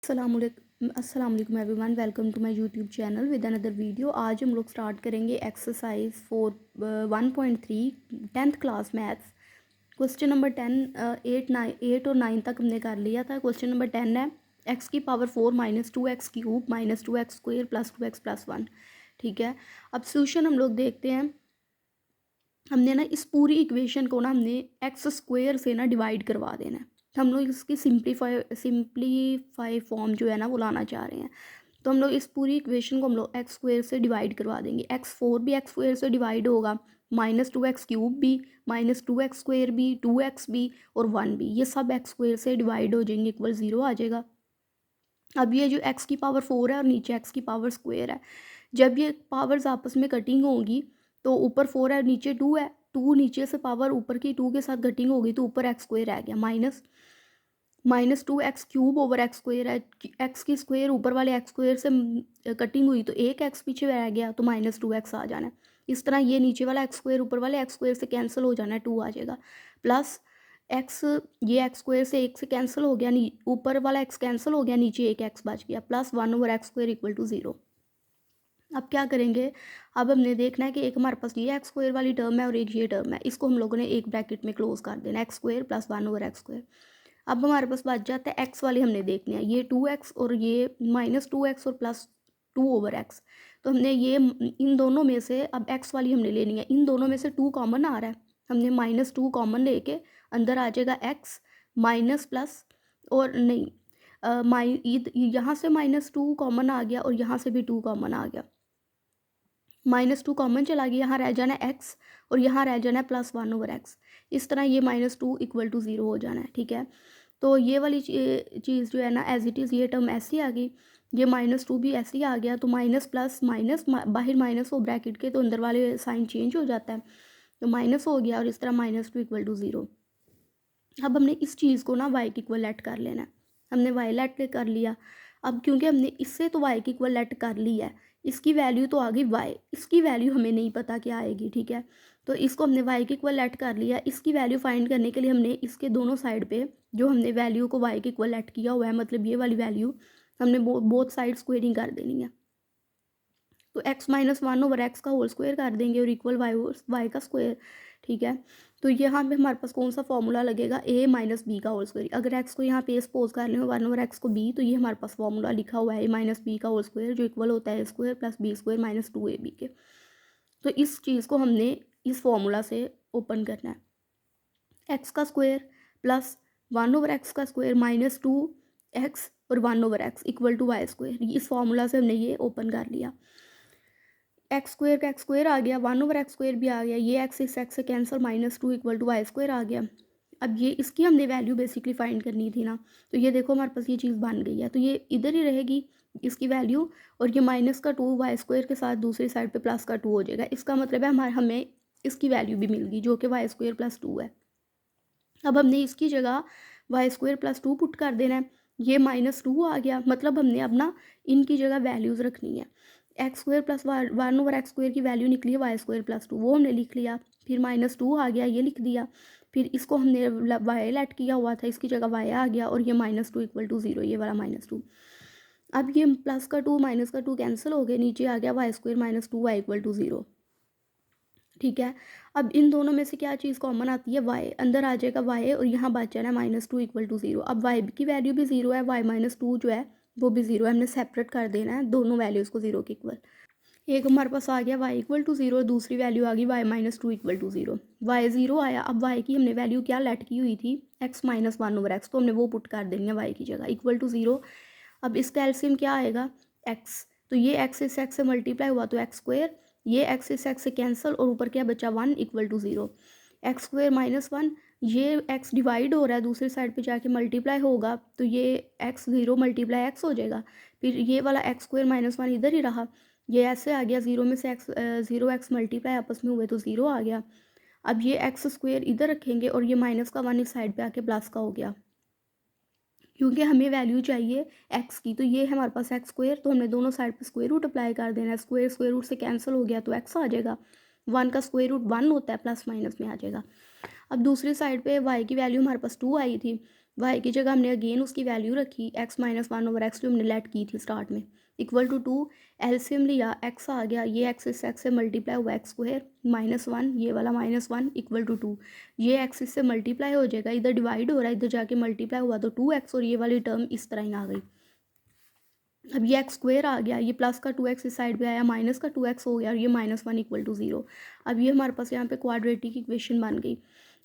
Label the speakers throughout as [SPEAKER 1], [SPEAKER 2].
[SPEAKER 1] अस्सलाम वालेकुम everyone, welcome to my YouTube channel with another video. आज हम लोग स्टार्ट करेंगे exercise 1.3 tenth class maths. Question number 8 और 9 तक हमने कर लिया था। क्वेश्चन नंबर 10 है एक्स की power 4 minus 2x³ minus 2x² plus 2x+1। ठीक है, अब सोल्यूशन हम लोग देखते हैं। हमने ना इस पूरी इक्वेशन को ना हमने x² से ना डिवाइड करवा देना है। हम लोग इसकी सिंप्लीफाई फॉर्म जो है ना वो लाना चाह रहे हैं। तो हम लोग इस पूरी इक्वेशन को हम लोग x² से डिवाइड करवा देंगे। x4 भी x² से डिवाइड होगा, -2x³ भी, -2x² भी, 2x भी और 1 भी, ये सब x² से डिवाइड हो जाएंगे, इक्वल 0 आ जाएगा। अब ये जो x की पावर 4 है और नीचे x की पावर स्क्वायर है, जब ये पावर्स आपस में कटिंग होगी तो ऊपर 4 है नीचे 2 है, 2 नीचे से पावर ऊपर की 2 के साथ कटिंग होगी तो ऊपर x² रह गया, -2x³ ओवर x² है। x की स्क्वायर ऊपर वाले x² से कटिंग हुई तो एक x पीछे रह गया तो -2x आ जाना है। इस तरह ये नीचे वाला x² ऊपर वाले x² से कैंसिल हो जाना है, 2 आ जाएगा, प्लस x, ये x² से एक से कैंसिल हो गया, ऊपर वाला x कैंसिल हो गया, नीचे एक x बच गया, plus 1 over x² equal to 0। अब क्या करेंगे, अब हमने देखना है कि एक हमारे पास ये x² वाली टर्म है और एक ये टर्म है, इसको हम लोगों ने एक ब्रैकेट में क्लोज कर देना, x² प्लस 1 ओवर x²। अब हमारे पास बच जाता है x वाली हमने देखनी है, ये 2x और ये -2x और प्लस 2 ओवर x। तो हमने ये इन दोनों में से अब x वाली हमने लेनी है, इन दोनों में से 2 कॉमन आ रहा है, हमने -2 कॉमन लेके अंदर आ जाएगा x माइनस प्लस और नहीं यहाँ से -2 कॉमन आ गया और यहाँ से भी 2 कॉमन आ गया, -2 कॉमन चला गया, यहाँ रह जाना है x और यहाँ रह जाना है प्लस 1 ओवर x। इस तरह ये -2 इक्वल टू 0 हो जाना है। ठीक है, तो ये वाली चीज़ जो है ना एज इट इज़, ये टर्म ऐसी आ गई, ये -2 भी ऐसे ही आ गया, तो माइनस प्लस माइनस, बाहर माइनस हो ब्रैकेट के तो अंदर वाले साइन चेंज हो जाता है, तो माइनस हो गया और इस तरह -2 इक्वल टू 0। अब हमने इस चीज़ को ना y की इक्वल लेट कर लेना है, हमने y लेट कर लिया। अब क्योंकि हमने इससे तो y की इक्वल लेट कर ली है, इसकी वैल्यू तो आ गई y, इसकी वैल्यू हमें नहीं पता क्या आएगी। ठीक है, तो इसको हमने y की इक्वल लेट कर लिया। इसकी वैल्यू फाइंड करने के लिए हमने इसके दोनों साइड पे जो हमने वैल्यू को y की इक्वल लेट किया हुआ है, मतलब ये वाली वैल्यू हमने बोथ साइड स्क्वेयरिंग कर देनी है। तो x माइनस 1 ओवर x का होल स्क्वायर कर देंगे और इक्वल y का स्क्वायर। ठीक है, तो यहाँ पे हमारे पास कौन सा फॉर्मूला लगेगा, a माइनस बी का होल स्क्वायर। अगर x को यहाँ पे सपोज कर लें 1 ओवर x को b, तो ये हमारे पास फॉर्मूला लिखा हुआ है a माइनस बी का होल स्क्वायर, जो इक्वल होता है a² plus b² minus 2ab के। तो इस चीज़ को हमने इस फॉर्मूला से ओपन करना है, x का स्क्वायर प्लस 1 ओवर x का स्क्वायर माइनस 2x और 1 over x equal to y²। इस फॉर्मूला से हमने ये ओपन कर लिया। x² का x² आ गया, 1 ओवर x² भी आ गया, ये x इस x से कैंसिल, -2 इक्वल टू y² आ गया। अब ये इसकी हमने वैल्यू बेसिकली फाइंड करनी थी ना, तो ये देखो हमारे पास ये चीज़ बन गई है, तो ये इधर ही रहेगी इसकी वैल्यू, और ये -2 y² के साथ दूसरी साइड पे +2 हो जाएगा। इसका मतलब है हमें इसकी वैल्यू भी मिल गई जो कि y² प्लस 2 है। अब हमने इसकी जगह y² प्लस 2 पुट कर देना है, ये -2 आ गया, मतलब हमने अब ना इनकी जगह वैल्यूज़ रखनी है। x² प्लस 1 ओवर x² की वैल्यू निकली है y² प्लस 2, वो हमने लिख लिया, फिर -2 आ गया, ये लिख दिया, फिर इसको हमने y लेट किया हुआ था, इसकी जगह y आ गया और ये -2 इक्वल टू 0, ये वाला -2। अब ये प्लस का 2 माइनस का 2 कैंसिल हो गए, नीचे आ गया y² minus 2y equal to 0। ठीक है, अब इन दोनों में से क्या चीज़ कॉमन आती है, y, अंदर आ जाएगा y और यहाँ बच जाना है -2 इक्वल टू 0। अब y की वैल्यू भी 0 है, y माइनस 2 जो है वो भी 0 है, हमने सेपरेट कर देना है दोनों वैल्यूज़ को 0 के इक्वल। एक हमारे पास आ गया y इक्वल टू 0, दूसरी वैल्यू आ गई y minus 2 equal to 0। y 0 आया, अब y की हमने वैल्यू क्या लेट की हुई थी, x माइनस 1 ओवर x, तो हमने वो पुट कर देंगे y की जगह, इक्वल टू 0। अब इसका एलसीएम क्या आएगा, x, तो ये x इस x से मल्टीप्लाई हुआ तो x², ये x इस x से कैंसिल और ऊपर क्या बचा 1 इक्वल टू 0। x² माइनस 1, ये x डिवाइड हो रहा है, दूसरी साइड पे जाके मल्टीप्लाई होगा तो ये x 0 मल्टीप्लाई x हो जाएगा, फिर ये वाला x² माइनस 1 इधर ही रहा, ये ऐसे आ गया, 0 में से 0x मल्टीप्लाई आपस में हुए तो 0 आ गया। अब ये x² इधर रखेंगे और ये माइनस का 1 इस साइड पे आके प्लस का हो गया, क्योंकि हमें वैल्यू चाहिए x की, तो ये है हमारे पास x², तो हमने दोनों साइड पे स्क्वायर रूट अप्लाई कर देना है, स्क्वायर रूट से कैंसिल हो गया तो x आ जाएगा, 1 का स्क्वायर रूट 1 होता है, प्लस माइनस में आ जाएगा। अब दूसरी साइड पे y की वैल्यू हमारे पास 2 आई थी, वाई की जगह हमने अगेन उसकी वैल्यू रखी x minus one over x जो हमने लेट की थी स्टार्ट में, इक्वल टू 2, एलसीएम लिया, x आ गया, ये एक्स इस एक्स से मल्टीप्लाई हुआ एक्स स्क्वायर माइनस वन, ये वाला माइनस वन इक्वल टू 2, ये एक्स इससे मल्टीप्लाई हो जाएगा, इधर डिवाइड हो रहा है, इधर जाके मल्टीप्लाई हुआ तो 2x और ये वाली टर्म इस तरह ही आ गई। अब ये एक्स स्क्वायर आ गया, ये प्लस का 2x इस साइड पे आया, माइनस का 2x हो गया और ये माइनस वन इक्वल टू 0। अब ये हमारे पास यहाँ पे क्वाड्रेटिक इक्वेशन बन गई।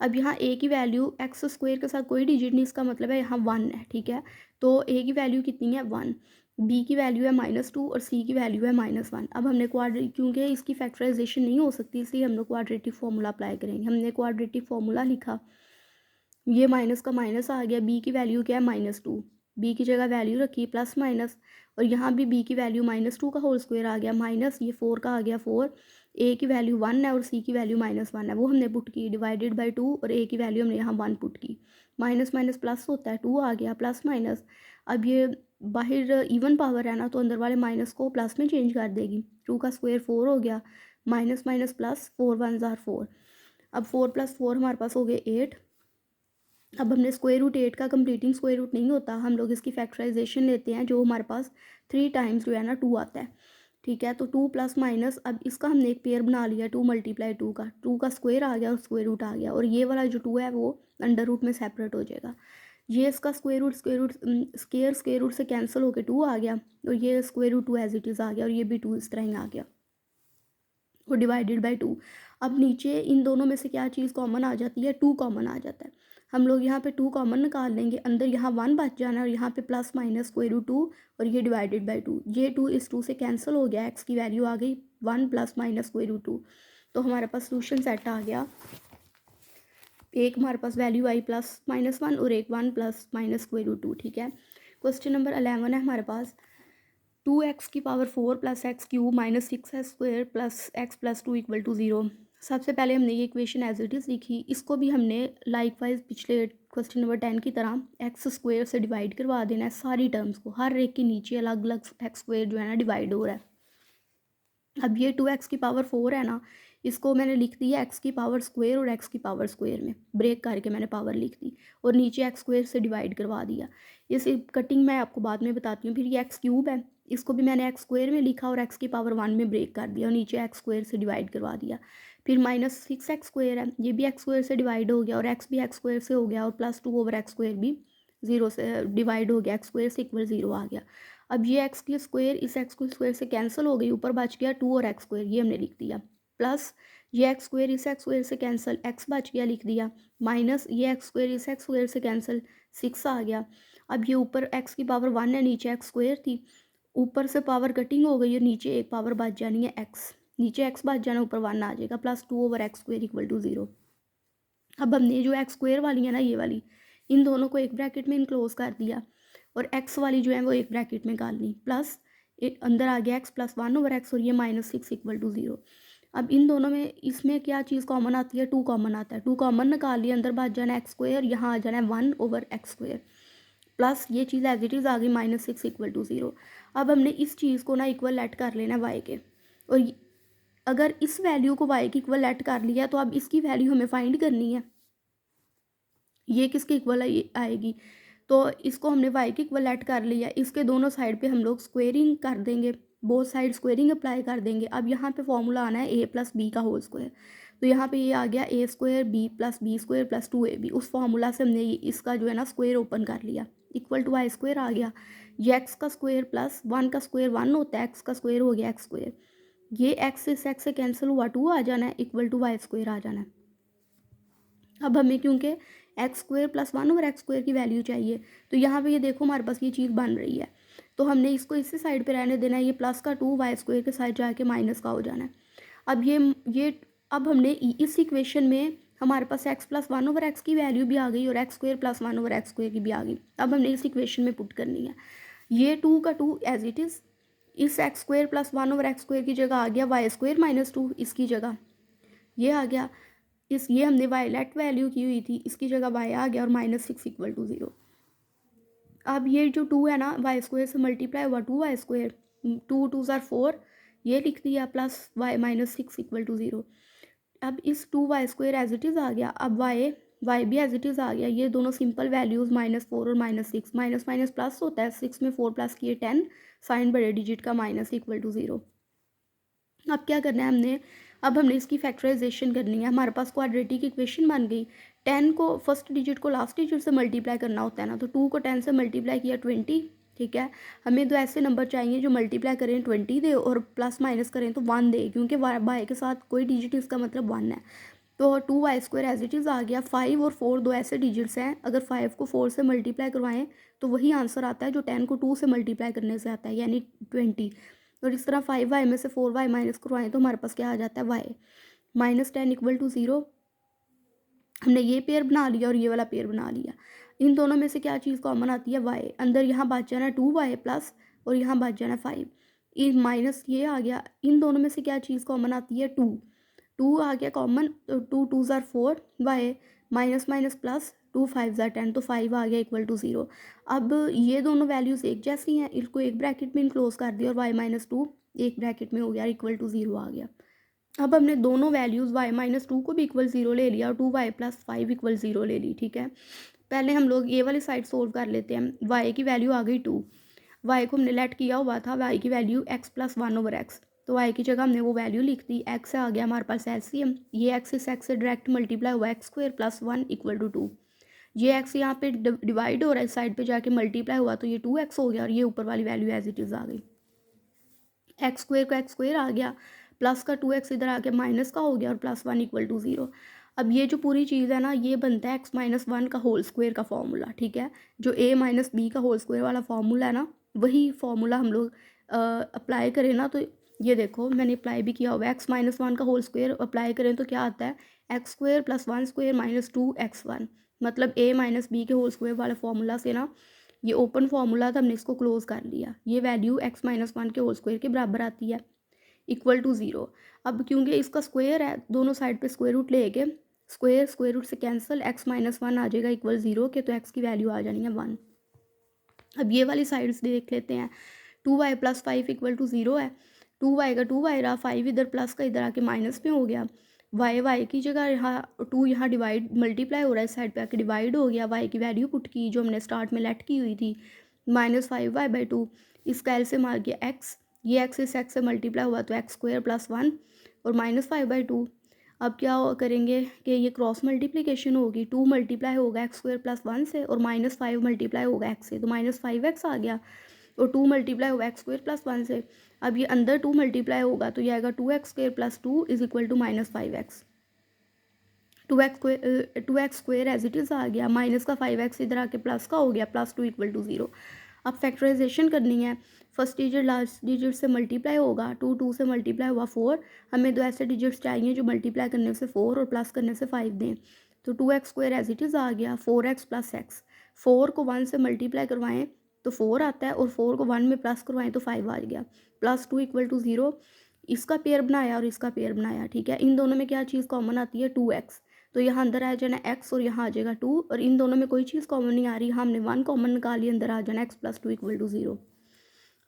[SPEAKER 1] अब यहाँ a की वैल्यू एक्स स्क्वायर के साथ कोई डिजिट नहीं, इसका मतलब है यहाँ 1 है, ठीक है। तो a की वैल्यू कितनी है 1, b की वैल्यू है -2 और c की वैल्यू है -1। अब हमने क्योंकि इसकी फैक्टराइजेशन नहीं हो सकती इसलिए हम लोग क्वाड्रेटिक फार्मूला अप्लाई करेंगे। हमने क्वाड्रेटिक फार्मूला लिखा, ये माइनस का माइनस आ गया, b की वैल्यू क्या है -2, b की जगह वैल्यू रखी प्लस माइनस, और यहाँ भी b की वैल्यू -2 का होल स्क्वायर आ गया, माइनस ये 4 का आ गया 4, a की वैल्यू 1 है और c की वैल्यू -1 है, वो हमने पुट की, डिवाइडेड बाई 2 और a की वैल्यू हमने यहाँ 1 पुट की, माइनस माइनस प्लस होता है, 2 आ गया प्लस माइनस। अब ये बाहर इवन पावर है ना तो अंदर वाले माइनस को प्लस में चेंज कर देगी, 2 का स्क्वायर 4 हो गया, माइनस माइनस प्लस, 4 1 ज़ार 4। अब 4 + 4 हमारे पास हो गए 8। अब हमने स्क्वायर रूट 8 का कंप्लीटिंग स्क्वायर रूट नहीं होता, हम लोग इसकी फैक्टराइजेशन लेते हैं जो हमारे पास 3 टाइम्स जो है ना 2 आता है, ठीक है। तो 2 प्लस माइनस, अब इसका हमने एक पेयर बना लिया 2 × 2 का स्क्वायर आ गया और स्क्वायर रूट आ गया, और ये वाला जो 2 है वो अंडर रूट में सेपरेट हो जाएगा। ये इसका स्क्वायर रूट से कैंसिल होकर 2 आ गया और ये square root 2 as it is आ गया और ये भी 2 इस तरह ही आ गया और डिवाइडेड बाई 2। अब नीचे इन दोनों में से क्या चीज़ कॉमन आ जाती है, 2 कॉमन आ जाता है। हम लोग यहाँ पे 2 कॉमन निकाल लेंगे, अंदर यहाँ 1 बच जाना और यहाँ पे प्लस माइनस स्क्वायर रूट 2 और ये डिवाइडेड बाई 2, ये 2 इस 2 से कैंसिल हो गया, एक्स की वैल्यू आ गई 1 प्लस माइनस स्क्वायर रूट 2। तो हमारे पास सोल्यूशन सेट आ गया, एक हमारे पास वैल्यू आई +-1 और एक 1 प्लस माइनस स्क्वायर रूट 2, ठीक है। क्वेश्चन नंबर 11 है हमारे पास, 2x की power 4 + x cube -6x² + x + 2 = 0। सबसे पहले हमने ये इक्वेशन एज इट इज़ लिखी, इसको भी हमने लाइक वाइज पिछले क्वेश्चन नंबर 10 की तरह x² से डिवाइड करवा देना है सारी टर्म्स को, हर एक के नीचे अलग अलग x² जो है ना डिवाइड हो रहा है। अब ये 2x की पावर 4 है ना, इसको मैंने लिख दिया x की पावर स्क्वायर और x की पावर स्क्वायर में ब्रेक करके मैंने पावर लिख दी और नीचे x² से डिवाइड करवा दिया। इस कटिंग मैं आपको बाद में बताती हूँ। फिर ये x³ है, इसको भी मैंने x² में लिखा और x की पावर 1 में ब्रेक कर दिया और नीचे x² से डिवाइड करवा दिया। फिर -6x² है, ये भी x² से डिवाइड हो गया और x भी x² से हो गया और +2/x² भी 0 से डिवाइड हो गया, x² से इक्वल 0 आ गया। अब ये एक्स की स्क्वायर इस एक्स की स्क्वायर से कैंसिल हो गई, ऊपर बच गया 2 और एक्स स्क्वायर, ये हमने लिख दिया, प्लस ये एक्स स्क्वायर इस एक्स स्क्वायर से कैंसिल, एक्स बच गया लिख दिया, माइनस ये एक्स स्क्वायर इस एक्स स्क्वायर से कैंसिल, 6 आ गया। अब ये ऊपर एक्स की पावर 1 है, नीचे एक्स स्क्वायर थी, ऊपर से पावर कटिंग हो गई और नीचे एक पावर बच जानी है एक्स, नीचे एक्स बच जाना ऊपर 1 आ जाएगा, +2/x² = 0। अब हमने जो एक्स स्क्वायर वाली है ना ये वाली, इन दोनों को एक ब्रैकेट में इनक्लोज कर दिया और x वाली जो है वो एक ब्रैकेट में डाल ली, प्लस एक अंदर आ गया x + 1/x और ये -6 = 0। अब इन दोनों में इसमें क्या चीज़ कॉमन आती है, 2 कॉमन आता है, 2 कॉमन निकाल लिया, अंदर बच जाना x², यहाँ आ जाना है 1/x², प्लस ये चीज़ एज इट इज़ आ गई -6 = 0। अब हमने इस चीज़ को ना इक्वल लेट कर लेना y के, और अगर इस वैल्यू को y की इक्वल लेट कर लिया तो अब इसकी वैल्यू हमें फाइंड करनी है, ये किसके इक्वल आएगी, तो इसको हमने y के इक्वल लेट कर लिया, इसके दोनों साइड पे हम लोग स्क्वेयरिंग कर देंगे, बोथ साइड स्क्वेयरिंग अप्लाई कर देंगे। अब यहाँ पे फॉर्मूला आना है a + b का होल स्क्वायर, तो यहाँ पे ये आ गया a² b + b² + 2ab, उस फार्मूला से हमने इसका जो है ना स्क्वायर ओपन कर लिया, इक्वल टू y² आ गया, ये x का स्क्वायर प्लस 1 का स्क्वायर 1 होता है, x का स्क्वायर हो गया x², ये x इस x से कैंसिल हुआ 2 आ जाना है, इक्वल टू y² आ जाना है। अब हमें क्योंकि x² + 1/x² की वैल्यू चाहिए, तो यहाँ पे ये देखो हमारे पास ये चीज़ बन रही है, तो हमने इसको इसी साइड पे रहने देना है, ये प्लस का 2 y² के साइड जाके माइनस का हो जाना है। अब ये अब हमने इस इक्वेशन में हमारे पास x + 1/x की वैल्यू भी आ गई और x² + 1/x² की भी आ गई। अब हमने इस इक्वेशन में पुट करनी है, ये 2 का 2 एज इट इज़, इस x² + 1/x² की जगह आ गया y² - 2, इसकी जगह ये आ गया, ये हमने y लेट वैल्यू की हुई थी, इसकी जगह y आ गया और -6 = 0। अब ये जो 2 है ना y² से मल्टीप्लाई हुआ 2y², 2 2 ज़ार 4, ये लिख दिया, प्लस y -6 = 0। अब इस 2y² एज इट इज़ आ गया, अब y वाई भी एज इट इज़ आ गया। ये दोनों सिंपल वैल्यूज़ -4 और -6, माइनस माइनस प्लस होता है, 6 में 4 प्लस किए 10, साइन बड़े डिजिट का माइनस इक्वल टू 0। अब क्या करना है हमने, अब हमने इसकी फैक्टराइजेशन करनी है। हमारे पास क्वाड्रेटिक इक्वेशन बन गई। 10 को फर्स्ट डिजिट को लास्ट डिजिट से मल्टीप्लाई करना होता है ना, तो 2 को 10 से मल्टीप्लाई किया 20, ठीक है। हमें तो ऐसे नंबर चाहिए जो मल्टीप्लाई करें 20 दे और प्लस माइनस करें तो 1 दे, क्योंकि वाई के साथ कोई डिजिट इसका मतलब 1 है। तो 2y² एज इट इज़ आ गया। 5 और 4 दो ऐसे डिजिट्स हैं, अगर 5 को 4 से मल्टीप्लाई करवाएं तो वही आंसर आता है जो 10 को 2 से मल्टीप्लाई करने से आता है, यानी 20। और इस तरह 5y में से 4y माइनस करवाएं तो हमारे पास क्या आ जाता है, y -10 इक्वल टू 0। हमने ये पेयर बना लिया और ये वाला पेयर बना लिया। इन दोनों में से क्या चीज़ कॉमन आती है, y। अंदर यहाँ बच जाना 2y प्लस और यहाँ बच जाना 5, इस माइनस ये आ गया। इन दोनों में से क्या चीज़ कॉमन आती है, 2 आ गया कॉमन, तो 2 2 ज़ार 4, वाई माइनस माइनस प्लस 2 5 ज़ार 10, तो 5 आ गया इक्वल टू 0। अब ये दोनों वैल्यूज़ एक जैसी हैं, इसको एक ब्रैकेट में इनक्लोज कर दिया और y-2 एक ब्रैकेट में हो गया, इक्वल टू 0 आ गया। अब हमने दोनों वैल्यूज़ y-2 को भी इक्वल 0 ले लिया और 2y प्लस 5 इक्वल 0 ले ली, ठीक है। पहले हम लोग ये वाली साइड सोल्व कर लेते हैं। y की वैल्यू आ गई 2, y को हमने लेट किया हुआ था, y की वैल्यू x प्लस 1/x, तो y की जगह हमने वो वैल्यू लिख दी। x आ गया हमारे पास एलसीएम, ये x इस x से डायरेक्ट मल्टीप्लाई हुआ x² प्लस 1 इक्वल टू 2। ये x यहाँ पे डिवाइड हो रहा है, इस साइड पे जाके मल्टीप्लाई हुआ तो ये 2x हो गया और ये ऊपर वाली वैल्यू एज इट इज़ आ गई। x² का x² आ गया, प्लस का 2x इधर आके माइनस का हो गया और प्लस 1 इक्वल टू 0। अब ये जो पूरी चीज़ है ना, ये बनता है x-1 का होल स्क्वायर का फॉर्मूला, ठीक है। जो a माइनस बी का होल स्क्वायर वाला फॉर्मूला है ना, वही फॉर्मूला हम लोग अप्लाई करें ना, तो ये देखो मैंने अप्लाई भी किया हुआ है। x-1 का होल स्क्वायर अप्लाई करें तो क्या आता है, x² plus 1 square minus 2x1, मतलब a माइनस बी के होल स्क्वायर वाले फॉर्मूला से ना, ये ओपन फार्मूला था, हमने इसको क्लोज कर लिया। ये वैल्यू x-1 के होल स्क्वायर के बराबर आती है, इक्वल टू 0। अब क्योंकि इसका स्क्वायर है, दोनों साइड पे स्क्वायर रूट लेके स्क्वायर रूट से कैंसिल, x-1 आ जाएगा इक्वल 0 के, तो x की वैल्यू आ जानी है 1। अब ये वाली साइड्स देख लेते हैं। 2y प्लस 5 इक्वल टू 0 है, 2y का 2y रहा, 5 इधर प्लस का इधर आके माइनस में हो गया। y की जगह यहाँ 2 यहाँ डिवाइड मल्टीप्लाई हो रहा है, इस साइड पे आके डिवाइड हो गया। y की वैल्यू पुट की जो हमने स्टार्ट में लेट की हुई थी, -5y/2, इसका एलसीएम आ गया x, ये x इस x से मल्टीप्लाई हुआ तो x² प्लस 1 और -5/2। अब क्या करेंगे कि ये क्रॉस मल्टीप्लिकेशन होगी, 2 मल्टीप्लाई होगा x² प्लस 1 से और -5 मल्टीप्लाई होगा x से, तो -5x आ गया और 2 मल्टीप्लाई होगा x² प्लस 1 से। अब ये अंदर 2 मल्टीप्लाई होगा तो ये आएगा 2x² plus 2 is equal to -5x। 2x² as it is आ गया, माइनस का 5x इधर आके प्लस का हो गया, प्लस 2 इक्वल टू 0। अब फैक्टराइजेशन करनी है, फर्स्ट डिजिट लास्ट डिजिट से मल्टीप्लाई होगा, 2 से मल्टीप्लाई हुआ 4, हमें दो ऐसे डिजिट्स चाहिए जो मल्टीप्लाई करने से 4 और प्लस करने से 5 दें, तो 2x² एज इट इज़ आ गया, 4x प्लस x। 4 को 1 से मल्टीप्लाई करवाएं तो 4 आता है और 4 को 1 में प्लस करवाएं तो 5 आ गया, प्लस 2 इक्वल टू 0। इसका पेयर बनाया और इसका पेयर बनाया, ठीक है। इन दोनों में क्या चीज़ कॉमन आती है, 2x, तो यहाँ अंदर आ जाना x और यहाँ आ जाएगा 2, और इन दोनों में कोई चीज़ कॉमन नहीं आ रही, हमने 1 कॉमन निकाली, अंदर आ जाना x प्लस 2 इक्वल टू 0।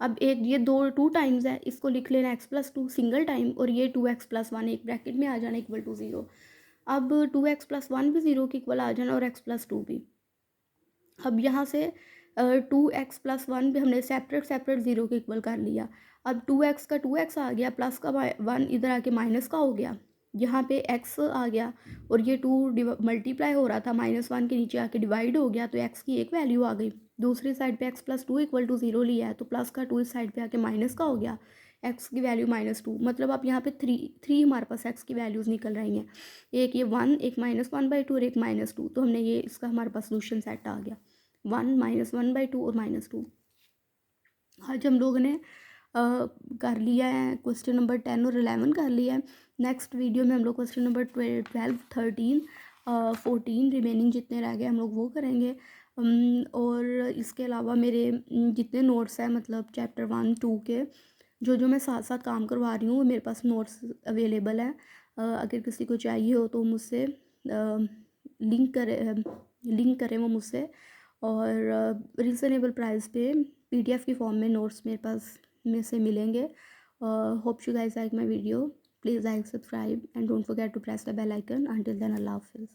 [SPEAKER 1] अब एक ये 2 टाइम्स है, इसको लिख लेना x प्लस 2 सिंगल टाइम, और ये 2x प्लस 1 एक ब्रैकेट में आ जाना इक्वल टू 0। अब 2x प्लस 1 भी 0 के इक्वल आ जाना और x प्लस 2 भी। अब यहाँ से 2x प्लस 1 भी हमने सेपरेट 0 के इक्वल कर लिया। अब 2x का 2x आ गया, प्लस का 1 इधर आके माइनस का हो गया, यहाँ पे x आ गया और ये 2 मल्टीप्लाई हो रहा था, -1 के नीचे आके डिवाइड हो गया, तो x की एक वैल्यू आ गई। दूसरी साइड पे x प्लस 2 इक्वल टू 0 लिया है, तो प्लस का 2 इस साइड पे आके माइनस का हो गया, x की वैल्यू -2, मतलब अब यहाँ पे 3 हमारे पास x की वैल्यूज़ निकल रही हैं, एक ये 1, एक -1/2 और एक -2, तो हमने ये इसका हमारे पास सोल्यूशन सेट आ गया, 1 -1/2 और -2। आज हम लोगों ने कर लिया है क्वेश्चन नंबर 10 और 11 कर लिया है। नेक्स्ट वीडियो में हम लोग क्वेश्चन नंबर 12, 13, 14 रिमेनिंग जितने रह गए हम लोग वो करेंगे। और इसके अलावा मेरे जितने नोट्स हैं, मतलब चैप्टर 1, 2 के जो मैं साथ साथ काम करवा रही हूँ, मेरे पास नोट्स अवेलेबल हैं। अगर किसी को चाहिए हो तो मुझसे लिंक करें वो मुझसे, और रिजनेबल प्राइस पे PDF की फॉर्म में नोट्स मेरे पास में से मिलेंगे। Hope you guys like my video, please like, subscribe and don't forget to press the bell icon. Until then, अल्लाह हाफिज़।